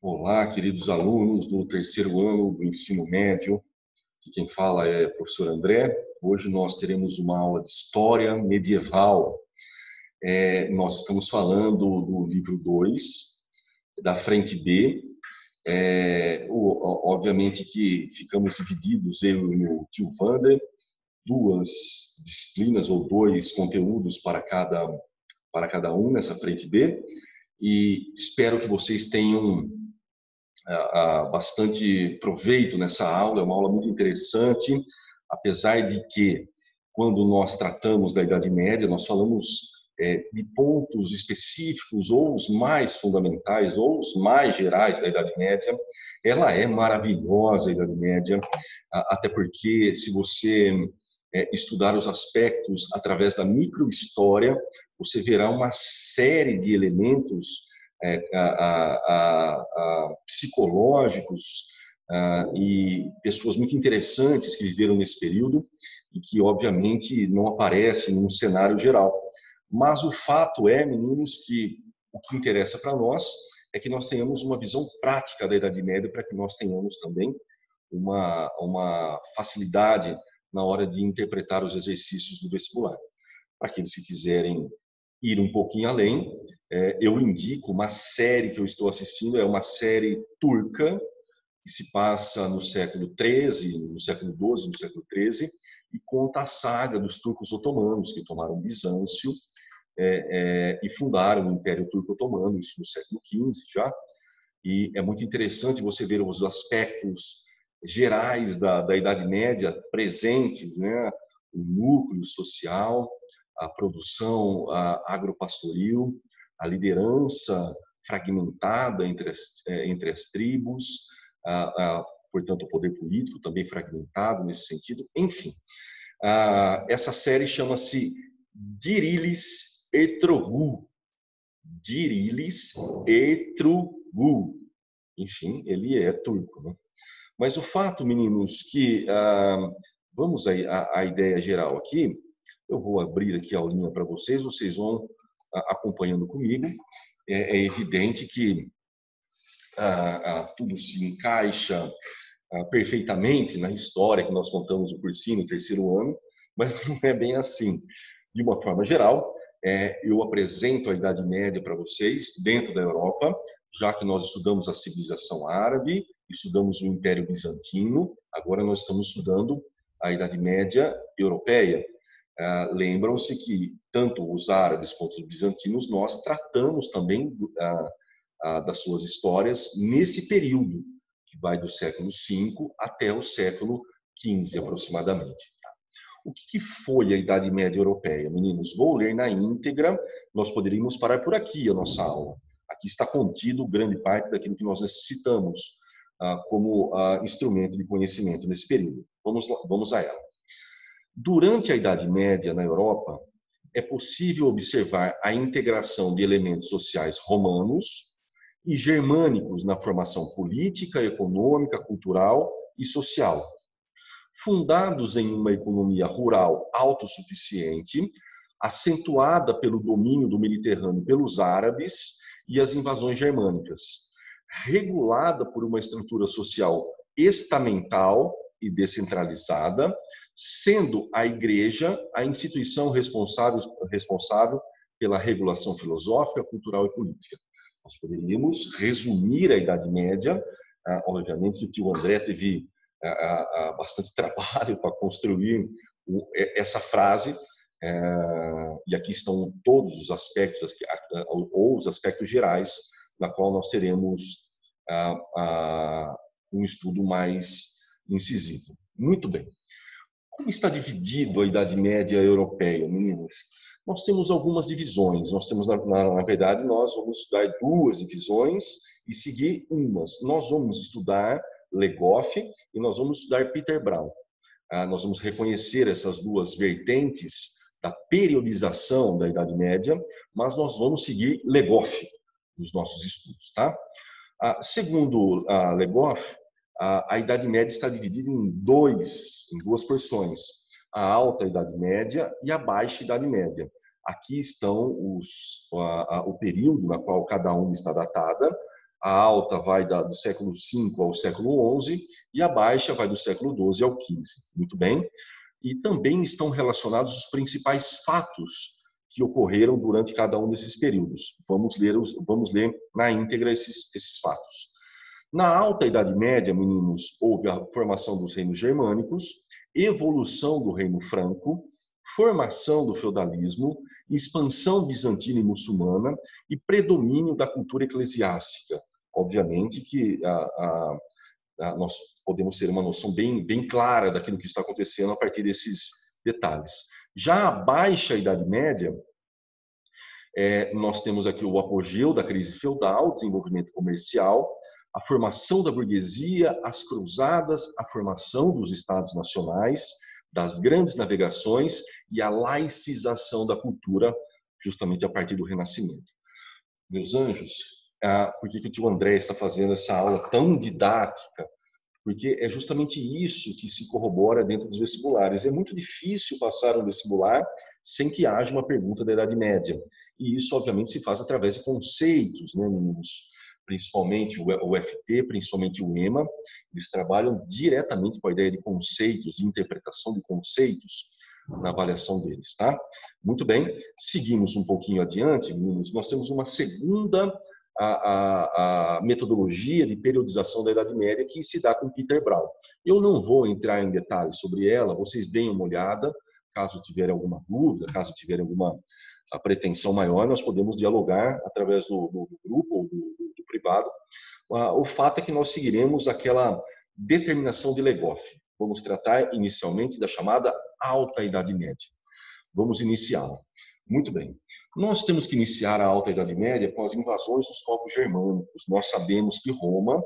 Olá, queridos alunos do terceiro ano do ensino médio. Aqui quem fala é o professor André. Hoje nós teremos uma aula de História Medieval. Nós estamos falando do livro 2, da frente B. Obviamente que ficamos divididos, eu e o tio Wander, duas disciplinas ou dois conteúdos para cada um nessa frente B. E espero que vocês tenham bastante proveito nessa aula. É uma aula muito interessante, apesar de que, quando nós tratamos da Idade Média, nós falamos de pontos específicos, ou os mais fundamentais, ou os mais gerais da Idade Média. Ela é maravilhosa, a Idade Média, até porque, se você estudar os aspectos através da microhistória, você verá uma série de elementos psicológicos e pessoas muito interessantes que viveram nesse período e que, obviamente, não aparecem num cenário geral. Mas o fato é, meninos, que o que interessa para nós é que nós tenhamos uma visão prática da Idade Média, para que nós tenhamos também uma facilidade na hora de interpretar os exercícios do vestibular. Para aqueles que quiserem ir um pouquinho além, eu indico uma série que eu estou assistindo. É uma série turca que se passa no século XIII, no século XII, no século XIII, e conta a saga dos turcos otomanos, que tomaram Bizâncio e fundaram o Império Turco Otomano, isso no século XV já. E é muito interessante você ver os aspectos gerais da Idade Média presentes, né? O núcleo social, a produção agropastoril, a liderança fragmentada entre as tribos, portanto, o poder político também fragmentado nesse sentido. Enfim, essa série chama-se Dirilis Ertuğrul. Dirilis Ertuğrul. Enfim, ele é turco, né? Mas o fato, meninos, que vamos à ideia geral aqui. Eu vou abrir aqui a aulinha para vocês vão acompanhando comigo. É evidente que tudo se encaixa perfeitamente na história que nós contamos no cursinho, no terceiro ano, mas não é bem assim. De uma forma geral, eu apresento a Idade Média para vocês dentro da Europa, já que nós estudamos a civilização árabe, estudamos o Império Bizantino, agora nós estamos estudando a Idade Média europeia. Lembram-se que tanto os árabes quanto os bizantinos nós tratamos também das suas histórias nesse período, que vai do século V até o século XV aproximadamente. O que foi a Idade Média Europeia, meninos? Vou ler na íntegra, nós poderíamos parar por aqui a nossa aula. Aqui está contido grande parte daquilo que nós necessitamos como instrumento de conhecimento nesse período. Vamos a ela. Durante a Idade Média na Europa, é possível observar a integração de elementos sociais romanos e germânicos na formação política, econômica, cultural e social. Fundados em uma economia rural autossuficiente, acentuada pelo domínio do Mediterrâneo pelos árabes e as invasões germânicas, regulada por uma estrutura social estamental e descentralizada, sendo a Igreja a instituição responsável pela regulação filosófica, cultural e política. Nós poderíamos resumir a Idade Média. Obviamente que o tio André teve bastante trabalho para construir essa frase, e aqui estão todos os aspectos, ou os aspectos gerais, na qual nós teremos um estudo mais incisivo. Muito bem. Como está dividido a Idade Média europeia, meninos? Nós temos algumas divisões. Nós temos, na verdade, nós vamos estudar duas divisões e seguir umas. Nós vamos estudar Le Goff e nós vamos estudar Peter Brown. Nós vamos reconhecer essas duas vertentes da periodização da Idade Média, mas nós vamos seguir Le Goff nos nossos estudos, tá? Segundo Le Goff, a Idade Média está dividida em duas porções: a Alta Idade Média e a Baixa Idade Média. Aqui estão o período na qual cada uma está datada. A alta vai do século V ao século XI e a baixa vai do século XII ao XV. Muito bem? E também estão relacionados os principais fatos que ocorreram durante cada um desses períodos. Vamos ler na íntegra esses fatos. Na Alta Idade Média, meninos, houve a formação dos reinos germânicos, evolução do reino franco, formação do feudalismo, expansão bizantina e muçulmana e predomínio da cultura eclesiástica. Obviamente que nós podemos ter uma noção bem clara daquilo que está acontecendo a partir desses detalhes. Já a Baixa Idade Média, nós temos aqui o apogeu da crise feudal, desenvolvimento comercial, a formação da burguesia, as cruzadas, a formação dos estados nacionais, das grandes navegações e a laicização da cultura, justamente a partir do Renascimento. Meus anjos, por que o tio André está fazendo essa aula tão didática? Porque é justamente isso que se corrobora dentro dos vestibulares. É muito difícil passar um vestibular sem que haja uma pergunta da Idade Média. E isso, obviamente, se faz através de conceitos, né, meninos? Principalmente o FT, principalmente o EMA, eles trabalham diretamente com a ideia de conceitos, de interpretação de conceitos na avaliação deles, tá? Muito bem, seguimos um pouquinho adiante, meninos. Nós temos uma segunda a metodologia de periodização da Idade Média que se dá com Peter Brown. Eu não vou entrar em detalhes sobre ela, vocês deem uma olhada, caso tiverem alguma dúvida, caso tiverem alguma pretensão maior, nós podemos dialogar através do grupo ou do privado. O fato é que nós seguiremos aquela determinação de Legoff. Vamos tratar inicialmente da chamada Alta Idade Média. Vamos iniciá-la. Muito bem. Nós temos que iniciar a Alta Idade Média com as invasões dos povos germânicos. Nós sabemos que Roma,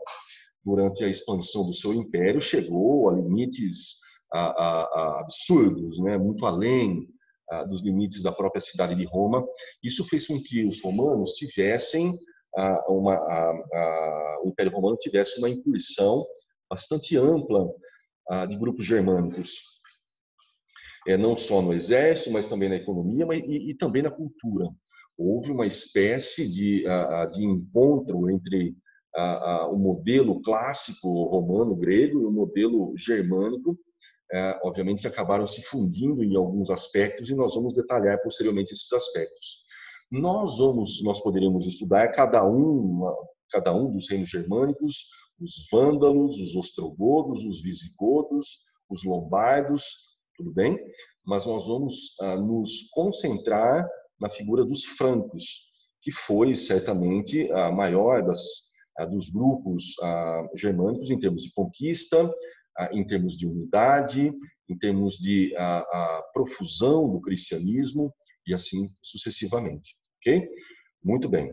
durante a expansão do seu império, chegou a limites absurdos, né? Muito além dos limites da própria cidade de Roma. Isso fez com que os romanos tivessem, o Império Romano tivesse uma incursão bastante ampla de grupos germânicos. Não só no exército, mas também na economia e também na cultura. Houve uma espécie de encontro entre o modelo clássico romano-grego e o modelo germânico, obviamente que acabaram se fundindo em alguns aspectos e nós vamos detalhar posteriormente esses aspectos. Nós poderíamos estudar cada um dos reinos germânicos, os vândalos, os ostrogodos, os visigodos, os lombardos, tudo bem? Mas nós vamos nos concentrar na figura dos francos, que foi certamente a maior dos grupos germânicos em termos de conquista, em termos de unidade, em termos de profusão do cristianismo e assim sucessivamente, ok? Muito bem.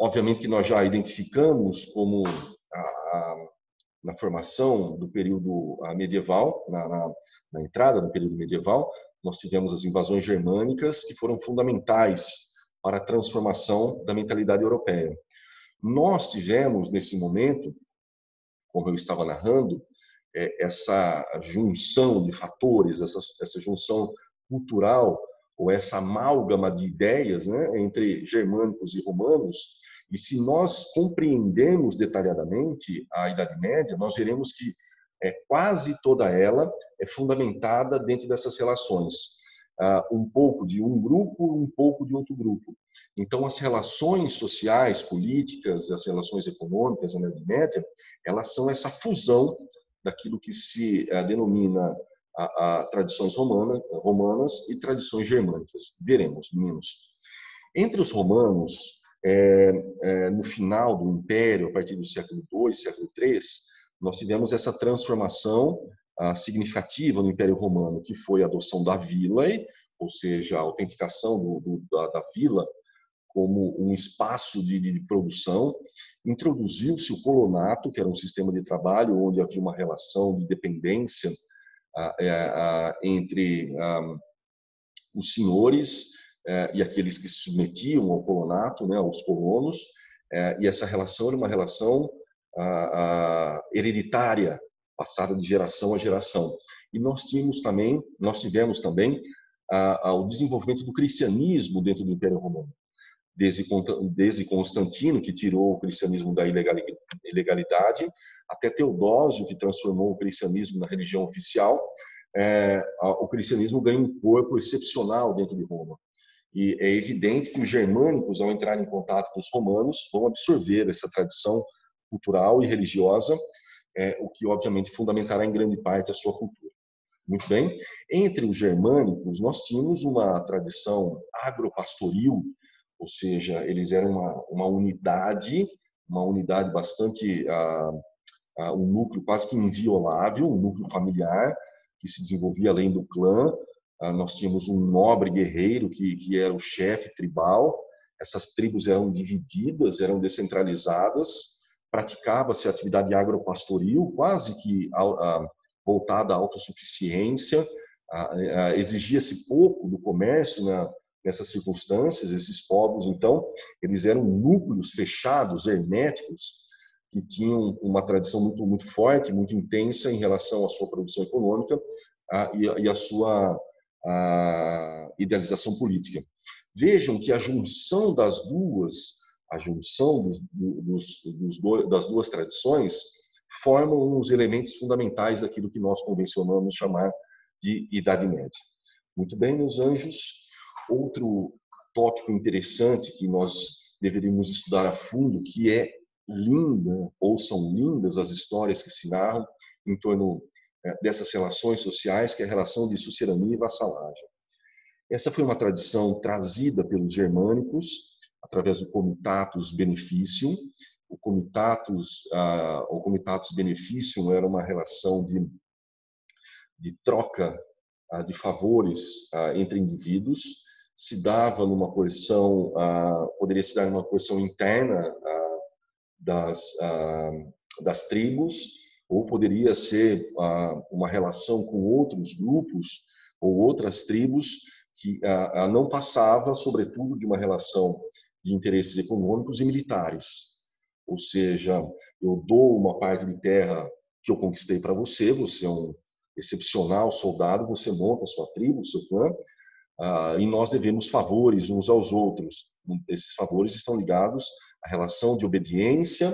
Obviamente que nós já identificamos como na formação do período medieval, na entrada do período medieval, nós tivemos as invasões germânicas que foram fundamentais para a transformação da mentalidade europeia. Nós tivemos, nesse momento, como eu estava narrando, essa junção de fatores, essa junção cultural, ou essa amálgama de ideias, né, entre germânicos e romanos. E se nós compreendermos detalhadamente a Idade Média, nós veremos que quase toda ela é fundamentada dentro dessas relações. Um pouco de um grupo, um pouco de outro grupo. Então, as relações sociais, políticas, as relações econômicas na Idade Média, elas são essa fusão daquilo que se denomina tradições romanas e tradições germânicas. Veremos, meninos. Entre os romanos, no final do Império, a partir do século II, século III, nós tivemos essa transformação significativa no Império Romano, que foi a adoção da vilae, ou seja, a autenticação da vila como um espaço de produção. Introduziu-se o colonato, que era um sistema de trabalho onde havia uma relação de dependência entre os senhores e aqueles que se submetiam ao colonato, né, aos colonos, e essa relação era uma relação hereditária, passada de geração a geração. E nós tivemos também o desenvolvimento do cristianismo dentro do Império Romano. desde Constantino, que tirou o cristianismo da ilegalidade, até Teodósio, que transformou o cristianismo na religião oficial. O cristianismo ganha um corpo excepcional dentro de Roma. E é evidente que os germânicos, ao entrar em contato com os romanos, vão absorver essa tradição cultural e religiosa, o que obviamente fundamentará em grande parte a sua cultura. Muito bem. Entre os germânicos, nós tínhamos uma tradição agropastoril, ou seja, eles eram uma unidade bastante, um núcleo quase que inviolável, um núcleo familiar que se desenvolvia além do clã. Nós tínhamos um nobre guerreiro que era o chefe tribal. Essas tribos eram divididas, eram descentralizadas, praticava-se a atividade agropastoril, quase que voltada à autossuficiência, exigia-se pouco do comércio nessas circunstâncias. Esses povos, então, eles eram núcleos fechados, herméticos, que tinham uma tradição muito, muito forte, muito intensa em relação à sua produção econômica e à sua idealização política. Vejam que a junção das duas, das duas tradições, formam os elementos fundamentais daquilo que nós convencionamos chamar de Idade Média. Muito bem, meus anjos. Outro tópico interessante que nós deveríamos estudar a fundo, que é linda, ou são lindas as histórias que se narram em torno dessas relações sociais, que é a relação de sucerania e vassalagem. Essa foi uma tradição trazida pelos germânicos através do comitatus beneficium. O comitatus beneficium era uma relação de troca de favores entre indivíduos. Se dava numa porção, poderia se dar numa porção interna das tribos, ou poderia ser uma relação com outros grupos ou outras tribos que não passava, sobretudo, de uma relação de interesses econômicos e militares. Ou seja, eu dou uma parte de terra que eu conquistei para você, você é um excepcional soldado, você monta a sua tribo, o seu clã, e nós devemos favores uns aos outros. Esses favores estão ligados à relação de obediência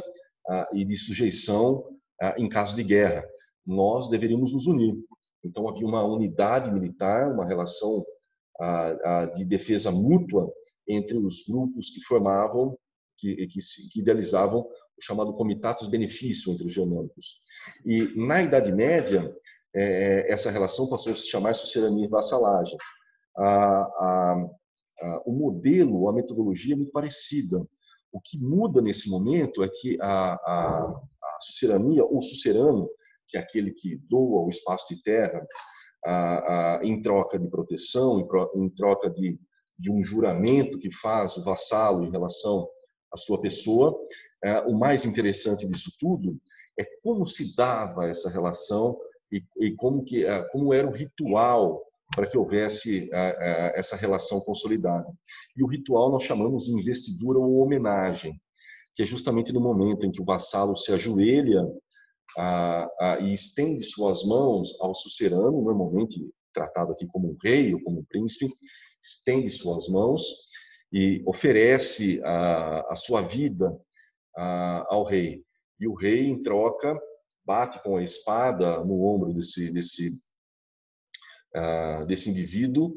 e de sujeição em caso de guerra. Nós deveríamos nos unir. Então havia uma unidade militar, uma relação de defesa mútua entre os grupos que formavam, que idealizavam o chamado comitatus beneficium entre os germânicos. E na Idade Média, essa relação passou a se chamar sucerania e vassalagem. O modelo, a metodologia é muito parecida. O que muda nesse momento é que a sucerania, ou sucerano, que é aquele que doa o espaço de terra em troca de proteção, em troca de um juramento que faz o vassalo em relação à sua pessoa. O mais interessante disso tudo é como se dava essa relação e como era o ritual para que houvesse essa relação consolidada. E o ritual nós chamamos de investidura ou homenagem, que é justamente no momento em que o vassalo se ajoelha e estende suas mãos ao sucerano, normalmente tratado aqui como um rei ou como um príncipe, estende suas mãos e oferece a sua vida ao rei. E o rei, em troca, bate com a espada no ombro desse indivíduo,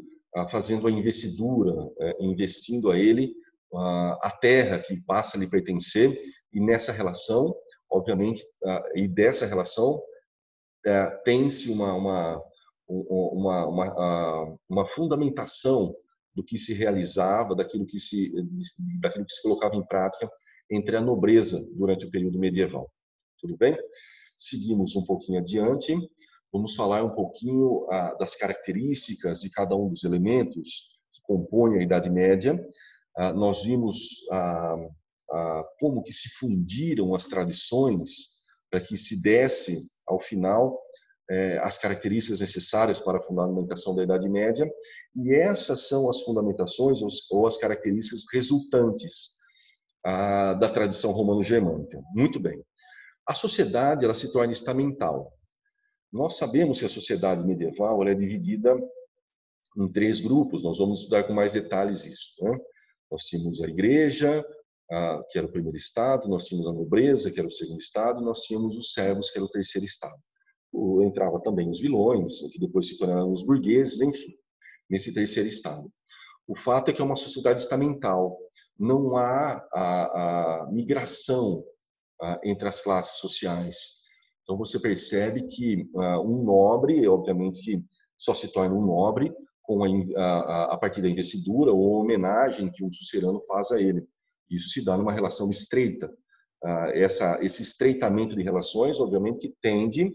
fazendo a investidura, investindo a ele a terra que passa a lhe pertencer. E nessa relação, obviamente, e dessa relação tem-se uma fundamentação do que se realizava, daquilo que se colocava em prática entre a nobreza durante o período medieval. Tudo bem? Seguimos um pouquinho adiante. Vamos falar um pouquinho das características de cada um dos elementos que compõem a Idade Média. Nós vimos como que se fundiram as tradições para que se desse, ao final, as características necessárias para a fundamentação da Idade Média. E essas são as fundamentações ou as características resultantes da tradição romano-germânica. Muito bem. A sociedade ela se torna estamental. Nós sabemos que a sociedade medieval ela é dividida em 3 grupos. Nós vamos estudar com mais detalhes isso, né? Nós tínhamos a igreja, que era o primeiro estado, nós tínhamos a nobreza, que era o segundo estado, e nós tínhamos os servos, que era o terceiro estado. Entrava também os vilões, que depois se tornaram os burgueses, enfim, nesse terceiro estado. O fato é que é uma sociedade estamental, não há a migração entre as classes sociais. Então você percebe que um nobre, obviamente, só se torna um nobre a partir da investidura ou homenagem que um sucerano faz a ele. Isso se dá numa relação estreita. Esse estreitamento de relações, obviamente, que tende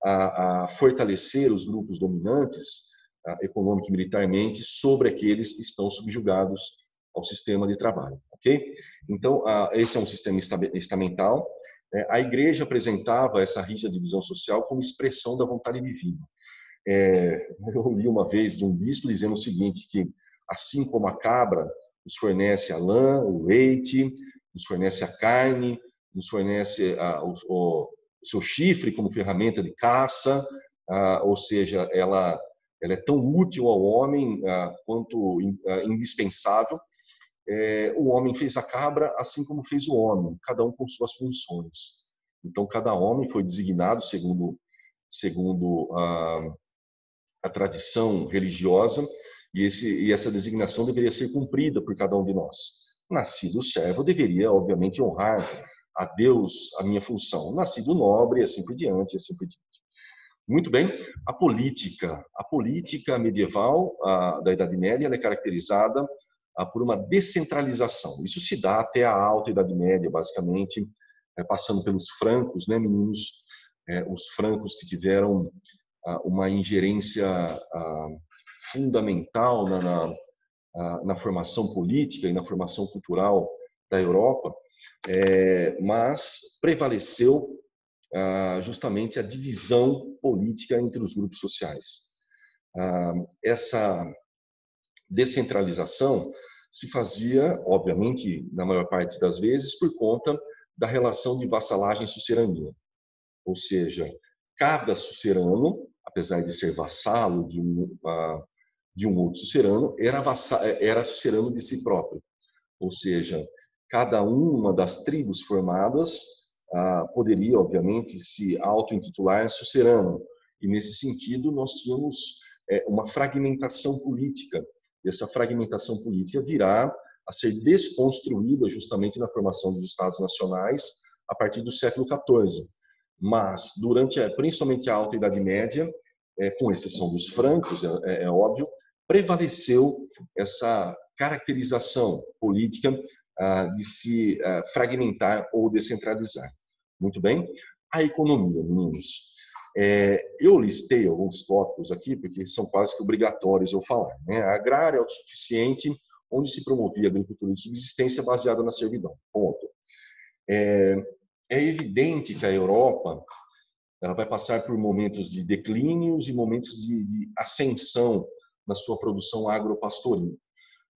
a fortalecer os grupos dominantes, econômico e militarmente, sobre aqueles que estão subjugados ao sistema de trabalho, ok? Então, esse é um sistema estamental. A igreja apresentava essa rígida divisão social como expressão da vontade divina. Eu li uma vez de um bispo dizendo o seguinte, que assim como a cabra nos fornece a lã, o leite, nos fornece a carne, nos fornece o seu chifre como ferramenta de caça, ou seja, ela é tão útil ao homem quanto indispensável. O homem fez a cabra assim como fez o homem, cada um com suas funções. Então, cada homem foi designado segundo a tradição religiosa, e essa designação deveria ser cumprida por cada um de nós. Nascido servo, deveria, obviamente, honrar a Deus a minha função. Nascido nobre, assim por diante, assim por diante. Muito bem, a política medieval da Idade Média ela é caracterizada por uma descentralização. Isso se dá até a Alta Idade Média, basicamente, passando pelos francos, né, meninos? Os francos que tiveram uma ingerência fundamental na formação política e na formação cultural da Europa, mas prevaleceu justamente a divisão política entre os grupos sociais. Essa descentralização se fazia, obviamente, na maior parte das vezes, por conta da relação de vassalagem e sucerania. Ou seja, cada sucerano, apesar de ser vassalo de um outro sucerano, era sucerano de si próprio. Ou seja, cada uma das tribos formadas poderia, obviamente, se auto-intitular sucerano. E, nesse sentido, nós tínhamos uma fragmentação política. E essa fragmentação política virá a ser desconstruída justamente na formação dos Estados Nacionais a partir do século XIV. Mas, principalmente a Alta Idade Média, com exceção dos francos, é óbvio, prevaleceu essa caracterização política de se fragmentar ou descentralizar. Muito bem? A economia, meninos. Eu listei alguns tópicos aqui, porque são quase que obrigatórios eu falar. Né? A agrária é autossuficiente, onde se promovia a agricultura de subsistência baseada na servidão. Ponto. É evidente que a Europa ela vai passar por momentos de declínios e momentos de ascensão na sua produção agropastoril.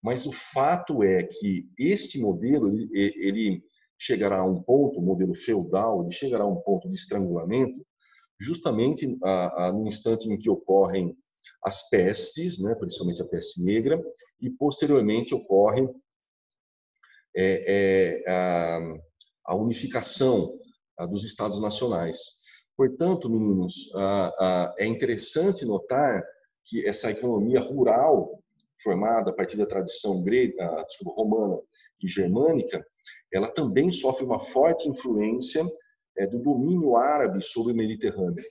Mas o fato é que este modelo ele chegará a um ponto, o modelo feudal, ele chegará a um ponto de estrangulamento, justamente no instante em que ocorrem as pestes, né, principalmente a peste negra, e posteriormente ocorre a unificação dos Estados Nacionais. Portanto, meninos, é interessante notar que essa economia rural, formada a partir da tradição grega, romana e germânica, ela também sofre uma forte influência do domínio árabe sobre o Mediterrâneo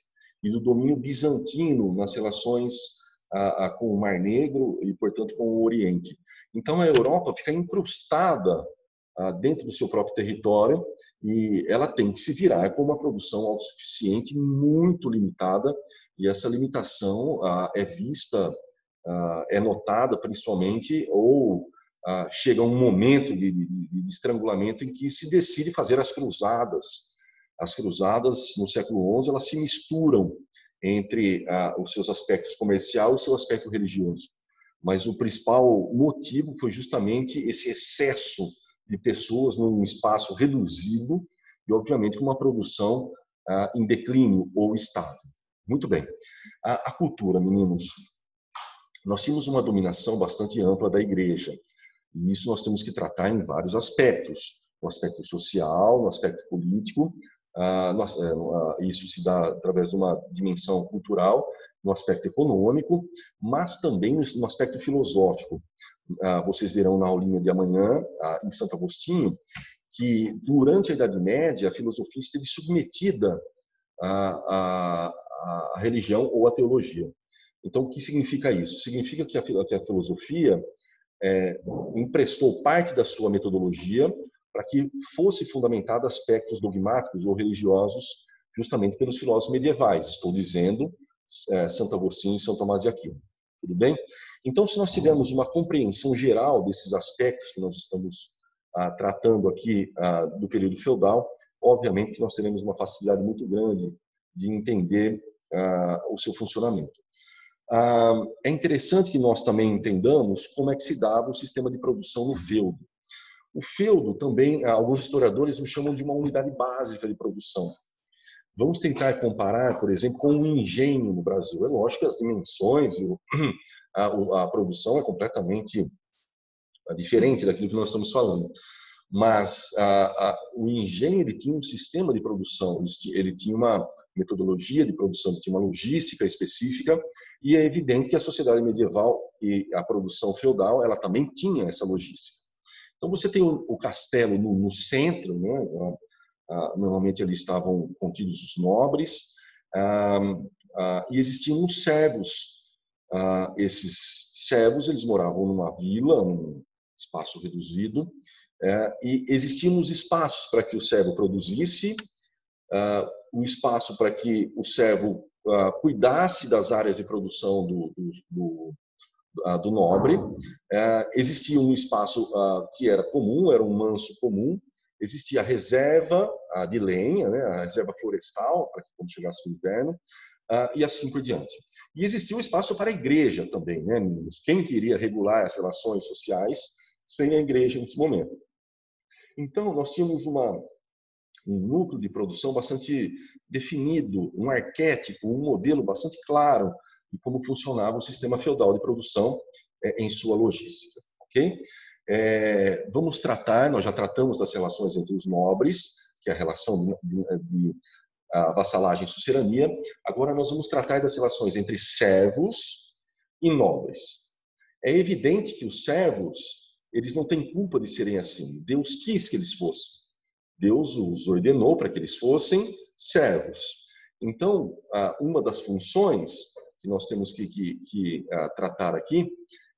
e do domínio bizantino nas relações com o Mar Negro e, portanto, com o Oriente. Então, a Europa fica incrustada dentro do seu próprio território e ela tem que se virar com uma produção autossuficiente muito limitada, e essa limitação é vista, é notada principalmente, ou chega um momento de estrangulamento em que se decide fazer as cruzadas. As cruzadas, no século XI, elas se misturam entre os seus aspectos comerciais e o seu aspecto religioso. Mas o principal motivo foi justamente esse excesso de pessoas num espaço reduzido e, obviamente, com uma produção em declínio ou estável. Muito bem. A cultura, meninos. Nós tínhamos uma dominação bastante ampla da igreja. E isso nós temos que tratar em vários aspectos, no aspecto social, no aspecto político, isso se dá através de uma dimensão cultural, no aspecto econômico, mas também no aspecto filosófico. Vocês verão na aulinha de amanhã, em Santo Agostinho, que durante a Idade Média a filosofia esteve submetida à religião ou à teologia. Então, o que significa isso? Significa que a filosofia emprestou parte da sua metodologia para que fosse fundamentada aspectos dogmáticos ou religiosos justamente pelos filósofos medievais. Estou dizendo Santo Agostinho e São Tomás de Aquino. Tudo bem? Então, se nós tivermos uma compreensão geral desses aspectos que nós estamos tratando aqui do período feudal, obviamente que nós teremos uma facilidade muito grande de entender o seu funcionamento. É interessante que nós também entendamos como é que se dava o sistema de produção no feudo. O feudo também, alguns historiadores o chamam de uma unidade básica de produção. Vamos tentar comparar, por exemplo, com o engenho no Brasil. É lógico que as dimensões e a produção é completamente diferente daquilo que nós estamos falando. Mas o engenho ele tinha um sistema de produção, ele tinha uma metodologia de produção, ele tinha uma logística específica, e é evidente que a sociedade medieval e a produção feudal ela também tinha essa logística. Então você tem o castelo no centro, né? Normalmente ali estavam contidos os nobres, e existiam os servos. Esses servos eles moravam numa vila, num espaço reduzido, e existiam os espaços para que o servo produzisse, um espaço para que o servo cuidasse das áreas de produção do nobre, existia um espaço que era comum, era um manso comum, existia a reserva de lenha, né, a reserva florestal, para que quando chegasse o inverno, e assim por diante. E existia um espaço para a igreja também, né, meninos? Quem queria regular as relações sociais sem a igreja nesse momento? Então, nós tínhamos um núcleo de produção bastante definido, um arquétipo, um modelo bastante claro de como funcionava o sistema feudal de produção em sua logística. Ok? Vamos tratar, nós já tratamos das relações entre os nobres, que é a relação de vassalagem e sucerania. Agora nós vamos tratar das relações entre servos e nobres. É evidente que os servos eles não têm culpa de serem assim. Deus quis que eles fossem. Deus os ordenou para que eles fossem servos. Então, uma das funções que nós temos que tratar aqui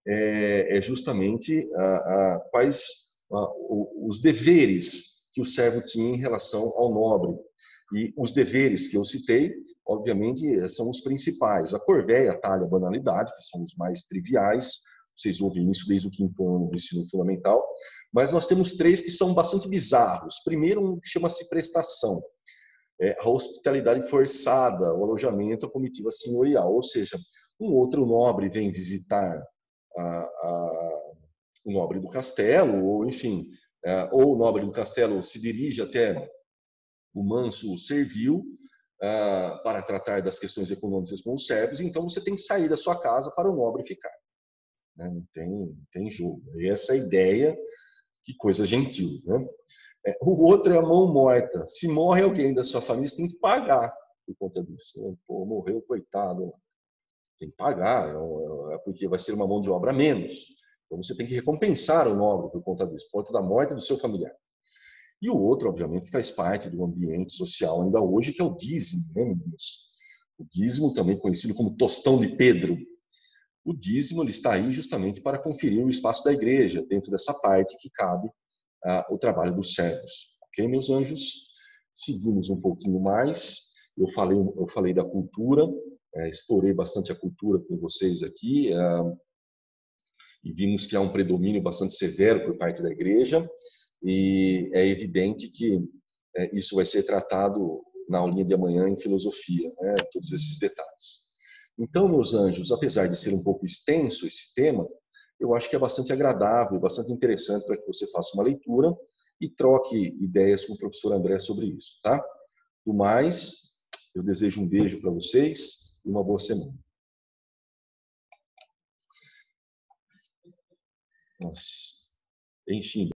é justamente quais os deveres que o servo tinha em relação ao nobre. E os deveres que eu citei, obviamente, são os principais. A corvéia, a talha, a banalidade, que são os mais triviais. Vocês ouvem isso desde o 5º ano do ensino fundamental. Mas nós temos 3 que são bastante bizarros. Primeiro, um que chama-se prestação. A hospitalidade forçada, o alojamento, a comitiva senhorial. Ou seja, um outro nobre vem visitar o nobre do castelo, ou enfim, ou o nobre do castelo se dirige até o manso servil para tratar das questões econômicas com os servos, então você tem que sair da sua casa para o nobre ficar. Não tem jogo. Essa é a ideia, que coisa gentil. Né? O outro é a mão morta. Se morre alguém da sua família, você tem que pagar por conta disso. Pô, morreu, coitado. Tem que pagar, porque vai ser uma mão de obra a menos. Então você tem que recompensar o nobre por conta disso, por conta da morte do seu familiar. E o outro, obviamente, que faz parte do ambiente social ainda hoje, que é o dízimo, né, meninos? O dízimo, também conhecido como tostão de Pedro. O dízimo ele está aí justamente para conferir o espaço da igreja, dentro dessa parte que cabe o trabalho dos servos. Ok, meus anjos? Seguimos um pouquinho mais. Eu falei da cultura, explorei bastante a cultura com vocês aqui, e vimos que há um predomínio bastante severo por parte da igreja, e é evidente que isso vai ser tratado na aulinha de amanhã em filosofia, né, todos esses detalhes. Então, meus anjos, apesar de ser um pouco extenso esse tema, eu acho que é bastante agradável, bastante interessante para que você faça uma leitura e troque ideias com o professor André sobre isso, tá? Do mais, eu desejo um beijo para vocês e uma boa semana. Nossa. enfim,